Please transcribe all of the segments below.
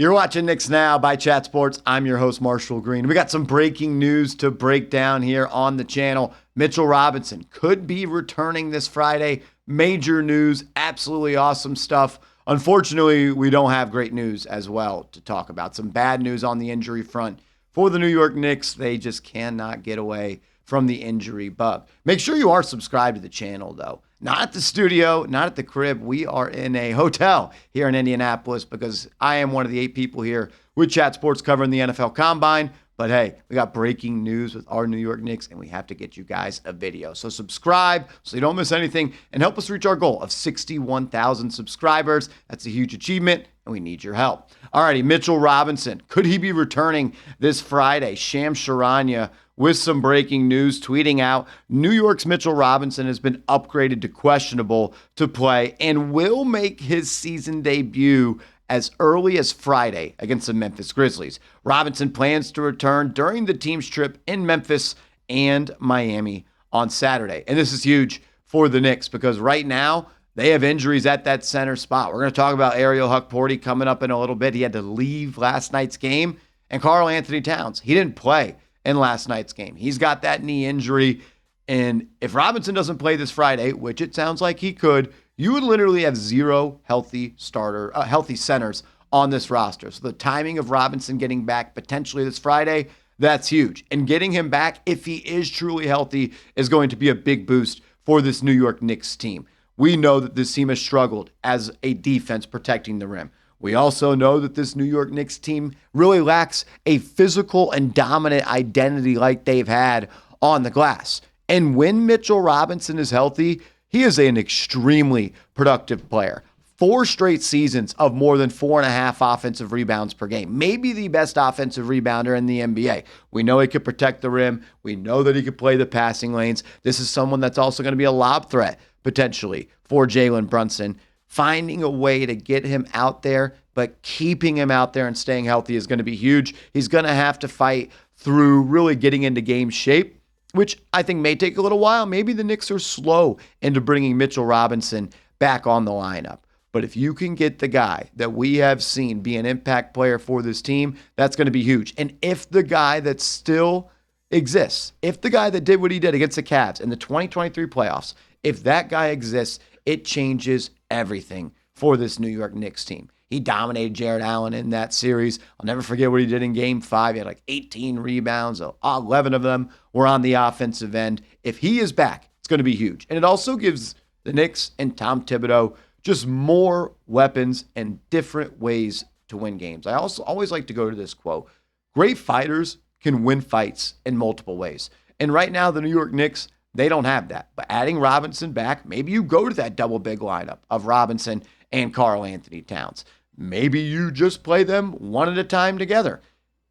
You're watching Knicks Now by Chat Sports. I'm your host, Marshall Green. We got some breaking news to break down here on the channel. Mitchell Robinson could be returning this Friday. Major news, absolutely awesome stuff. Unfortunately, we don't have great news as well to talk about. Some bad news on the injury front for the New York Knicks. They just cannot get away from the injury bug. Make sure you are subscribed to the channel, though. Not at the studio, not at the crib. We are in a hotel here in Indianapolis because I am one of the 8 people here with Chat Sports covering the NFL Combine. But hey, we got breaking news with our New York Knicks, and we have to get you guys a video. So subscribe so you don't miss anything and help us reach our goal of 61,000 subscribers. That's a huge achievement, and we need your help. Alrighty, Mitchell Robinson. Could he be returning this Friday? Shams Charania with some breaking news, tweeting out, New York's Mitchell Robinson has been upgraded to questionable to play and will make his season debut as early as Friday against the Memphis Grizzlies. Robinson plans to return during the team's trip in Memphis and Miami on Saturday. And this is huge for the Knicks because right now they have injuries at that center spot. We're going to talk about Ariel Hukporti coming up in a little bit. He had to leave last night's game. And Karl Anthony Towns, he didn't play in last night's game. He's got that knee injury. And if Robinson doesn't play this Friday, which it sounds like he could, you would literally have 0 healthy centers on this roster. So the timing of Robinson getting back potentially this Friday, that's huge. And getting him back, if he is truly healthy, is going to be a big boost for this New York Knicks team. We know that this team has struggled as a defense protecting the rim. We also know that this New York Knicks team really lacks a physical and dominant identity like they've had on the glass. And when Mitchell Robinson is healthy, he is an extremely productive player. 4 straight seasons of more than 4.5 offensive rebounds per game. Maybe the best offensive rebounder in the NBA. We know he could protect the rim. We know that he could play the passing lanes. This is someone that's also going to be a lob threat, potentially, for Jalen Brunson. Finding a way to get him out there, but keeping him out there and staying healthy is going to be huge. He's going to have to fight through really getting into game shape, which I think may take a little while. Maybe the Knicks are slow into bringing Mitchell Robinson back on the lineup. But if you can get the guy that we have seen be an impact player for this team, that's going to be huge. And if the guy that still exists, if the guy that did what he did against the Cavs in the 2023 playoffs, if that guy exists, it changes everything for this New York Knicks team. He dominated Jared Allen in that series. I'll never forget what he did in Game 5. He had like 18 rebounds. 11 of them were on the offensive end. If he is back, it's going to be huge. And it also gives the Knicks and Tom Thibodeau just more weapons and different ways to win games. I also always like to go to this quote. Great fighters can win fights in multiple ways. And right now, the New York Knicks, they don't have that. But adding Robinson back, maybe you go to that double big lineup of Robinson and Karl Anthony Towns. Maybe you just play them one at a time together.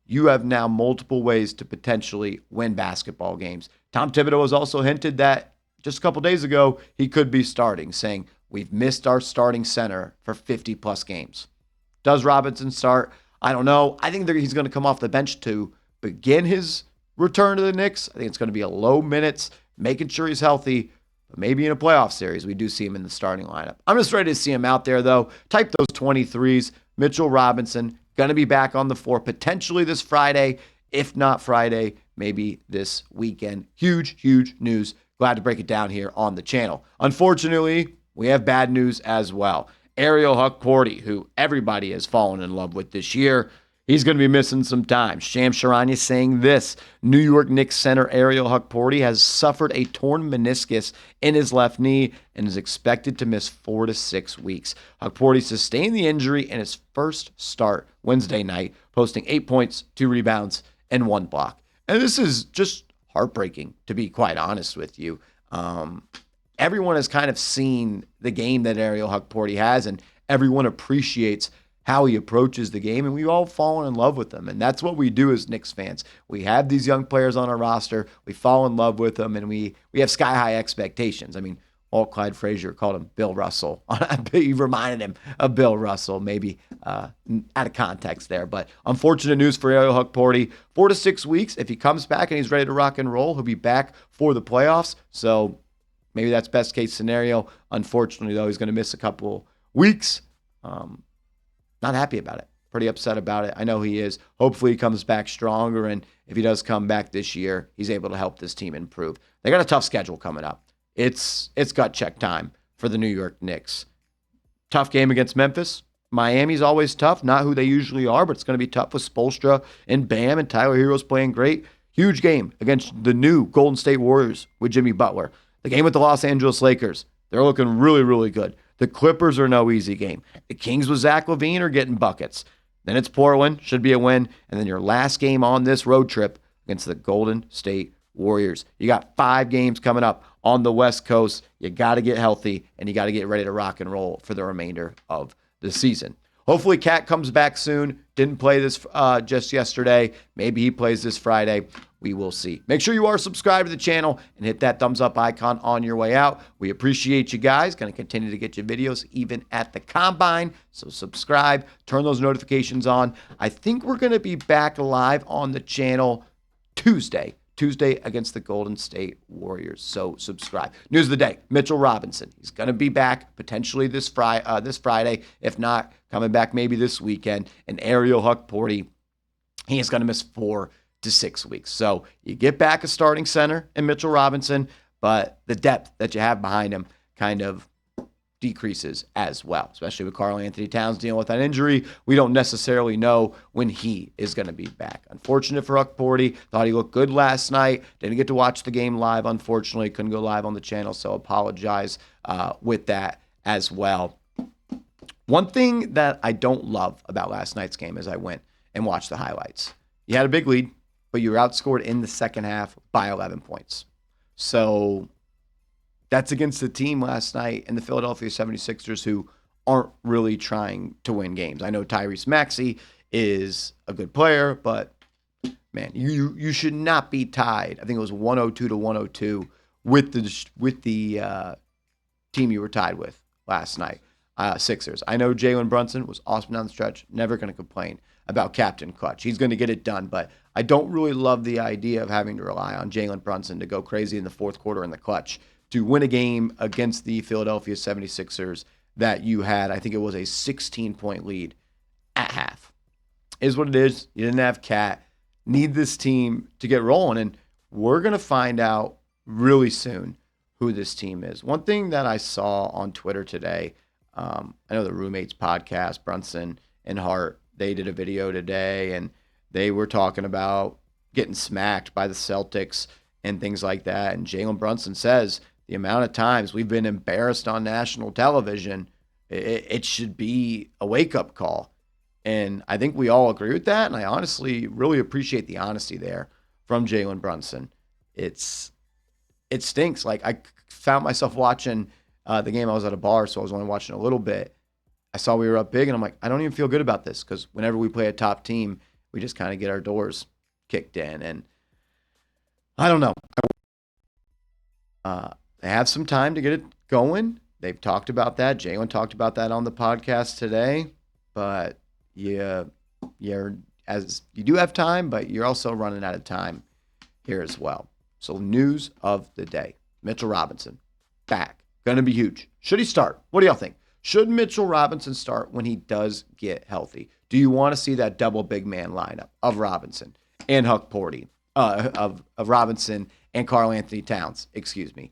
You have now multiple ways to potentially win basketball games. Tom Thibodeau has also hinted that just a couple days ago, he could be starting, saying, we've missed our starting center for 50-plus games. Does Robinson start? I don't know. I think he's going to come off the bench to begin his return to the Knicks. I think it's going to be a low minutes, making sure he's healthy. But maybe in a playoff series, we do see him in the starting lineup. I'm just ready to see him out there, though. Type those 23s. Mitchell Robinson, going to be back on the floor potentially this Friday. If not Friday, maybe this weekend. Huge, huge news. Glad to break it down here on the channel. Unfortunately, we have bad news as well. Ariel Hukporti, who everybody has fallen in love with this year, he's going to be missing some time. Shams Charania saying this. New York Knicks center Ariel Hukporti has suffered a torn meniscus in his left knee and is expected to miss 4 to 6 weeks. Hukporti sustained the injury in his first start Wednesday night, posting 8 points, 2 rebounds, and 1 block. And this is just heartbreaking, to be quite honest with you. Everyone has kind of seen the game that Ariel Hukporti has, and everyone appreciates how he approaches the game, and we've all fallen in love with him. And that's what we do as Knicks fans. We have these young players on our roster, we fall in love with them, and we have sky-high expectations. I mean, Walt Clyde Frazier called him Bill Russell. He reminded him of Bill Russell, maybe out of context there. But unfortunate news for Ariel Hukporti. 4 to 6 weeks. If he comes back and he's ready to rock and roll, he'll be back for the playoffs. So maybe that's best case scenario. Unfortunately, though, he's going to miss a couple weeks. Not happy about it. pretty upset about it. I know he is. Hopefully he comes back stronger, and if he does come back this year, he's able to help this team improve. They got a tough schedule coming up. It's gut check time for the New York Knicks. Tough game against Memphis. Miami's always tough, not who they usually are, but it's going to be tough with Spoelstra and Bam, and Tyler Hero's playing great. Huge game against the new Golden State Warriors with Jimmy Butler. The game with the Los Angeles Lakers, they're looking really, really good. The Clippers are no easy game. The Kings with Zach LaVine are getting buckets. Then it's Portland, should be a win. And then your last game on this road trip against the Golden State Warriors. You got 5 games coming up on the West Coast. You got to get healthy, and you got to get ready to rock and roll for the remainder of the season. Hopefully Cat comes back soon. Didn't play this just yesterday. Maybe he plays this Friday. We will see. Make sure you are subscribed to the channel and hit that thumbs up icon on your way out. We appreciate you guys. Going to continue to get you videos even at the Combine. So subscribe. Turn those notifications on. I think we're going to be back live on the channel Tuesday against the Golden State Warriors. So subscribe. News of the day, Mitchell Robinson. He's going to be back potentially this Friday. If not, coming back maybe this weekend. And Ariel Hukporti, he is going to miss 4 to 6 weeks. So you get back a starting center in Mitchell Robinson, but the depth that you have behind him kind of decreases as well, especially with Karl Anthony Towns dealing with that injury. We don't necessarily know when he is going to be back. Unfortunate for Hukporti. Thought he looked good last night. Didn't get to watch the game live, unfortunately. Couldn't go live on the channel, so apologize with that as well. One thing that I don't love about last night's game is I went and watched the highlights. You had a big lead, but you were outscored in the second half by 11 points. So that's against the team last night and the Philadelphia 76ers who aren't really trying to win games. I know Tyrese Maxey is a good player, but man, you should not be tied. I think it was 102 to 102 with the team you were tied with last night, Sixers. I know Jalen Brunson was awesome down the stretch. Never going to complain about Captain Clutch. He's going to get it done, but I don't really love the idea of having to rely on Jalen Brunson to go crazy in the fourth quarter in the clutch to win a game against the Philadelphia 76ers that you had, I think it was a 16-point lead at half. Is what it is. You didn't have Cat. Need this team to get rolling, and we're going to find out really soon who this team is. One thing that I saw on Twitter today, I know the Roommates podcast, Brunson and Hart, they did a video today, and they were talking about getting smacked by the Celtics and things like that. And Jalen Brunson says the amount of times we've been embarrassed on national television, it should be a wake-up call. And I think we all agree with that, and I honestly really appreciate the honesty there from Jalen Brunson. It stinks. Like, I found myself watching the game. I was at a bar, so I was only watching a little bit. I saw we were up big, and I'm like, I don't even feel good about this because whenever we play a top team, we just kind of get our doors kicked in. And I don't know. They have some time to get it going. They've talked about that. Jalen talked about that on the podcast today. But you do have time, but you're also running out of time here as well. So news of the day. Mitchell Robinson, back. Going to be huge. Should he start? What do y'all think? Should Mitchell Robinson start when he does get healthy? Do you want to see that double big man lineup of Robinson and Hukporti, of Robinson and Karl Anthony Towns? Excuse me.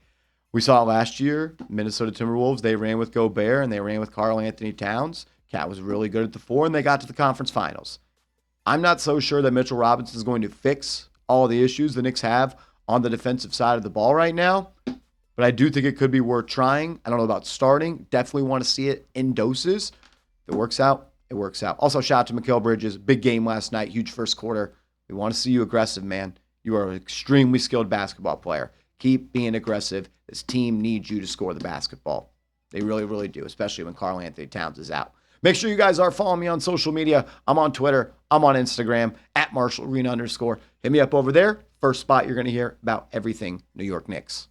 We saw it last year, Minnesota Timberwolves. They ran with Gobert and they ran with Karl Anthony Towns. Cat was really good at the 4, and they got to the conference finals. I'm not so sure that Mitchell Robinson is going to fix all the issues the Knicks have on the defensive side of the ball right now, but I do think it could be worth trying. I don't know about starting. Definitely want to see it in doses. If it works out, it works out. Also, shout out to Mikal Bridges. Big game last night. Huge first quarter. We want to see you aggressive, man. You are an extremely skilled basketball player. Keep being aggressive. This team needs you to score the basketball. They really, really do, especially when Karl Anthony Towns is out. Make sure you guys are following me on social media. I'm on Twitter. I'm on Instagram, @MarshallArena_. Hit me up over there. First spot you're going to hear about everything New York Knicks.